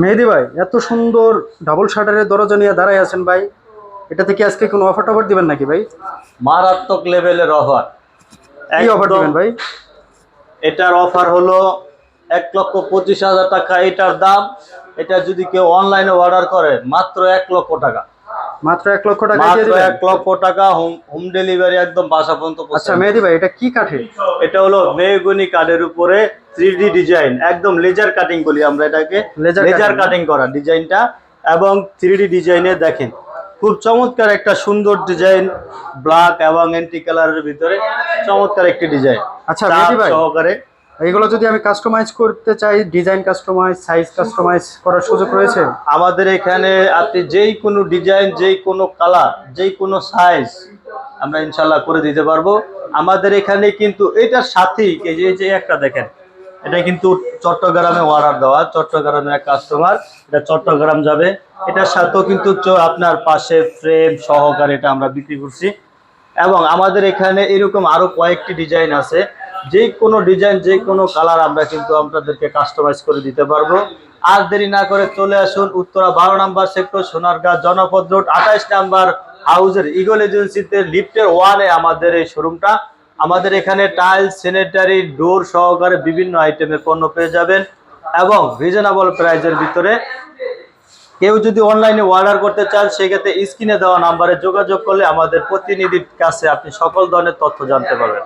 মেহেদি ভাই, এত সুন্দর ডাবল শাটারের দরজা নিয়ে দাঁড়ায় আছেন ভাই। এটাতে কি আজকে কোনো অফার টফার দিবেন নাকি ভাই? মারাত্মক লেভেলের অফার। কি অফার একদম দিবেন ভাই? এটার অফার হলো 1,25,000 টাকা এটার দাম। এটা যদি কেউ অনলাইনে অর্ডার করে মাত্র 1,00,000 টাকা। মাত্র 1 লক্ষ টাকা দিয়ে মাত্র দিবেন? 1,00,000 টাকা হোম ডেলিভারি একদম বাসা পর্যন্ত আচ্ছা পৌঁছে দেবে। মেহেদি ভাই, এটা কি কাঠে? এটা হলো মেহগনি কাঠের উপরে 3D ডিজাইন, একদম লেজার কাটিং বলি আমরা এটাকে। Laser laser cutting? কাটিং করা ডিজাইনটা এবং 3D ডিজাইনে দেখেন খুব চমৎকার একটা সুন্দর ডিজাইন, ব্ল্যাক এবং অ্যান্টি কালারের ভিতরে চমৎকার একটি ডিজাইন। আচ্ছা মেহেদি ভাই, সহকারে এগুলো যদি আমি কাস্টমাইজ করতে চাই, ডিজাইন কাস্টমাইজ, সাইজ কাস্টমাইজ করার সুযোগ রয়েছে? আমাদের এখানে আপনি যেই কোনো ডিজাইন, যেই কোনো কালার, যেই কোনো সাইজ আমরা ইনশাল্লাহ করে দিতে পারবো। আমাদের এখানে কিন্তু এটার সাথেই এই যে একটা দেখেন, এটা কিন্তু চট্টগ্রামে অর্ডার দেওয়া, চট্টগ্রামের এক কাস্টমার, এটা চট্টগ্রাম যাবে। এটার সাথেও কিন্তু আপনার পাশে ফ্রেম সহকারে এটা আমরা বিক্রি করছি। এবং আমাদের এখানে এরকম আরো কয়েকটি ডিজাইন আছে, যে কোনো ডিজাইন, যে কোনো কালার আমরা কিন্তু আপনাদেরকে কাস্টমাইজ করে দিতে পারবো। আর দেরি না করে চলে আসুন উত্তরা 12 নম্বর সেক্টর, সোনারগাঁ জনপদ রোড, 28 নম্বর হাউজের ইগল এজেন্সিতে লিফটের 1-এ আমাদের এই শোরুমটা। আমাদের এখানে টাইলস, স্যানিটারি, ডোর সহকারে বিভিন্ন আইটেমের পণ্য পেয়ে যাবেন এবং রিজনেবল প্রাইসের ভিতরে। কেউ যদি অনলাইনে অর্ডার করতে চান, সেক্ষেত্রে স্ক্রিনে দেওয়া নাম্বারে যোগাযোগ করলে আমাদের প্রতিনিধির কাছে আপনি সকল ধরনের তথ্য জানতে পারবেন।